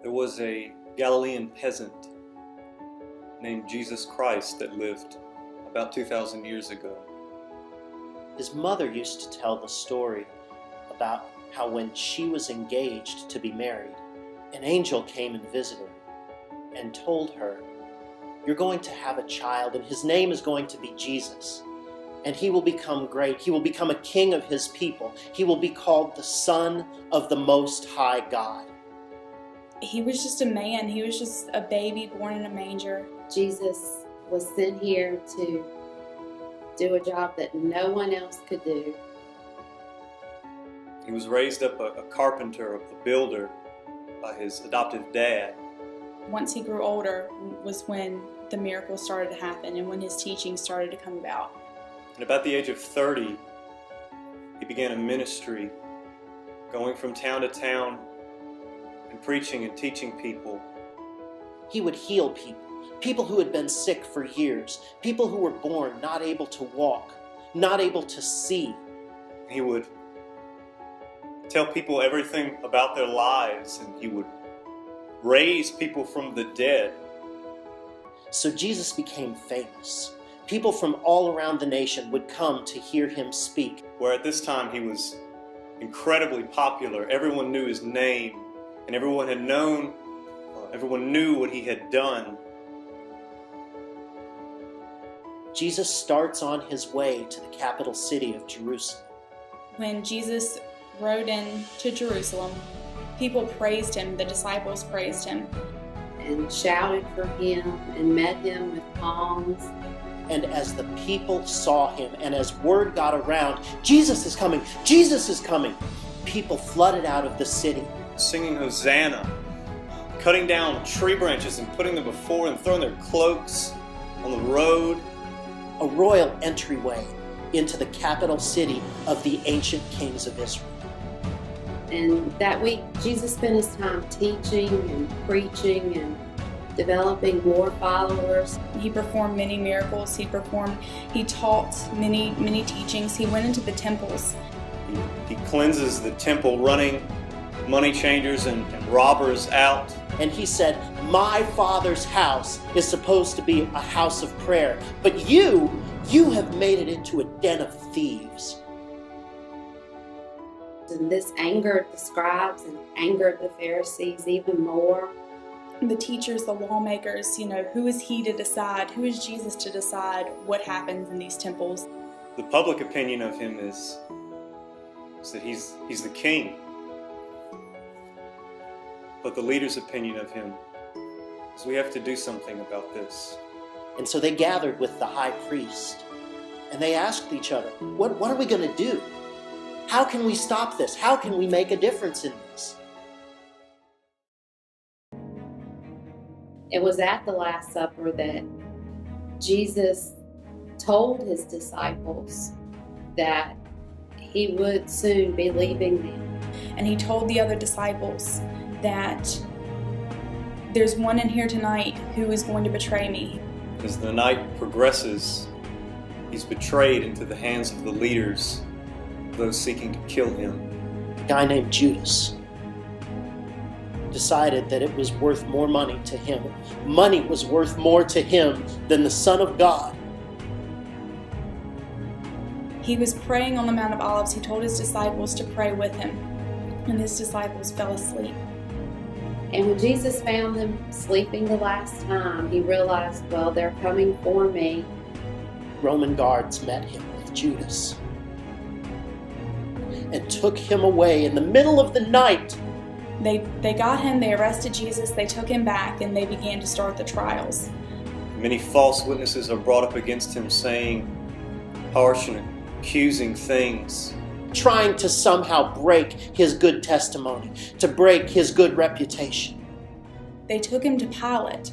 There was a Galilean peasant named Jesus Christ that lived about 2,000 years ago. His mother used to tell the story about how when she was engaged to be married, an angel came and visited her and told her, "You're going to have a child, and his name is going to be Jesus. And he will become great. He will become a king of his people. He will be called the Son of the Most High God." He was just a man. He was just a baby born in a manger. Jesus was sent here to do a job that no one else could do. He was raised up a carpenter, a builder, by his adoptive dad. Once he grew older was when the miracles started to happen and when his teaching started to come about. And about the age of 30, he began a ministry, going from town to town and preaching and teaching people. He would heal people who had been sick for years, people who were born not able to walk, not able to see. He would tell people everything about their lives, and he would raise people from the dead. So Jesus became famous. People from all around the nation would come to hear him speak. Where at this time he was incredibly popular. Everyone knew his name, and everyone knew what he had done. Jesus starts on his way to the capital city of Jerusalem. When Jesus rode into Jerusalem, people praised him, the disciples praised him. And shouted for him and met him with palms. And as the people saw him and as word got around, "Jesus is coming, Jesus is coming," people flooded out of the city. Singing Hosanna, cutting down tree branches and putting them before and throwing their cloaks on the road. A royal entryway into the capital city of the ancient kings of Israel. And that week, Jesus spent his time teaching and preaching and developing more followers. He performed many miracles. He taught many teachings. He went into the temples. He cleanses the temple, running money changers and robbers out. And he said, "My Father's house is supposed to be a house of prayer, but you have made it into a den of thieves." And this angered the scribes and angered the Pharisees even more. The teachers, the lawmakers, who is he to decide? Who is Jesus to decide what happens in these temples? The public opinion of him is that he's the king. But the leader's opinion of him is we have to do something about this. And so they gathered with the high priest and they asked each other, what are we going to do? How can we stop this? How can we make a difference in this? It was at the Last Supper that Jesus told his disciples that he would soon be leaving them. And he told the other disciples that there's one in here tonight who is going to betray me. As the night progresses, he's betrayed into the hands of the leaders, those seeking to kill him. A guy named Judas decided that it was worth more money to him. Money was worth more to him than the Son of God. He was praying on the Mount of Olives. He told his disciples to pray with him, and his disciples fell asleep. And when Jesus found them sleeping the last time, he realized, well, they're coming for me. Roman guards met him with Judas and took him away in the middle of the night. They got him, they arrested Jesus, they took him back, and they began to start the trials. Many false witnesses are brought up against him, saying harsh and accusing things, trying to somehow break his good testimony, to break his good reputation. They took him to Pilate.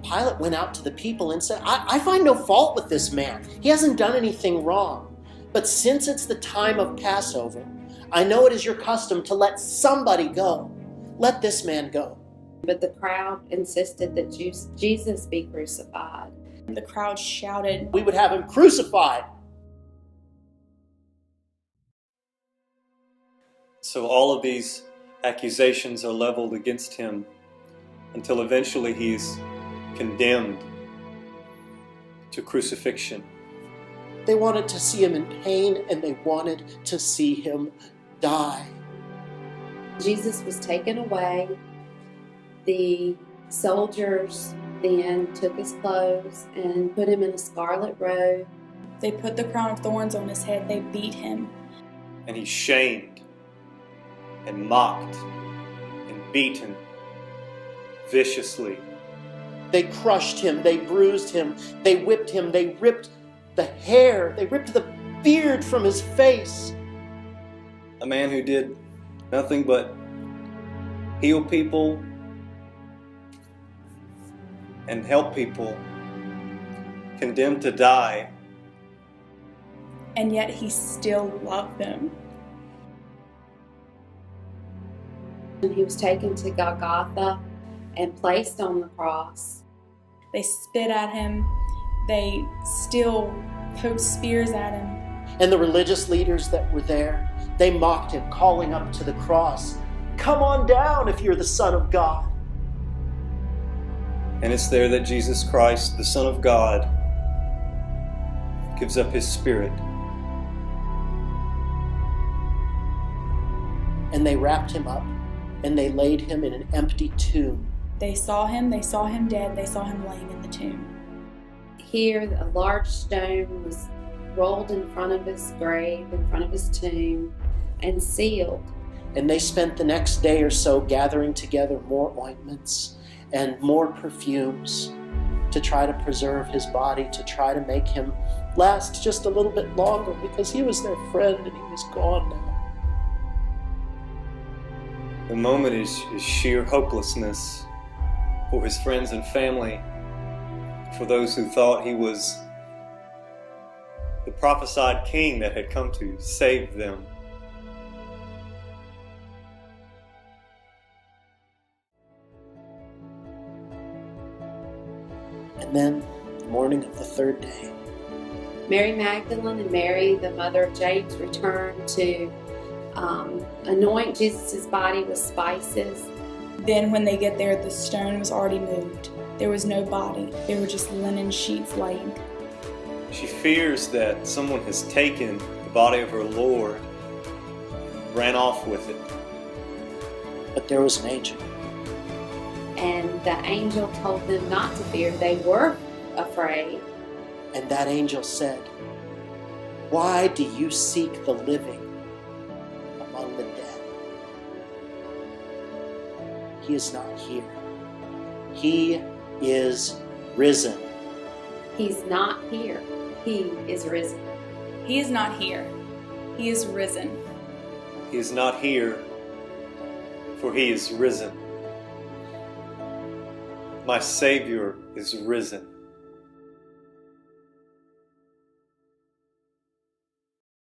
Pilate went out to the people and said, I find no fault with this man. He hasn't done anything wrong. But since it's the time of Passover, I know it is your custom to let somebody go. Let this man go. But the crowd insisted that Jesus be crucified. The crowd shouted, "We would have him crucified." So all of these Accusations are leveled against him until eventually he is condemned to crucifixion. They wanted to see him in pain, and they wanted to see him die. Jesus was taken away. The soldiers then took his clothes and put him in a scarlet robe. They put the crown of thorns on his head. They beat him. And he's shamed and mocked and beaten viciously. They crushed him, they bruised him, they whipped him, they ripped the hair, they ripped the beard from his face. A man who did nothing but heal people and help people, condemned to die. And yet he still loved them. And he was taken to Golgotha and placed on the cross. They spit at him. They still poked spears at him. And the religious leaders that were there, they mocked him, calling up to the cross, "Come on down if you're the Son of God." And it's there that Jesus Christ, the Son of God, gives up his spirit. And they wrapped him up, and they laid him in an empty tomb. They saw him dead, they saw him laying in the tomb. Here, a large stone was rolled in front of his grave, in front of his tomb, and sealed. And they spent the next day or so gathering together more ointments and more perfumes to try to preserve his body, to try to make him last just a little bit longer, because he was their friend and he was gone now. The moment is sheer hopelessness for his friends and family, for those who thought he was the prophesied king that had come to save them. And then, the morning of the third day, Mary Magdalene and Mary, the mother of James, returned to anoint Jesus' body with spices. Then when they get there, the stone was already moved. There was no body. There were just linen sheets laying. She fears that someone has taken the body of her Lord and ran off with it. but there was an angel. And the angel told them not to fear. They were afraid. And that angel said, "Why do you seek the living among the dead? He is not here. He is risen." He's not here. He is risen. He is not here. He is risen. He is not here, for he is risen. My Savior is risen.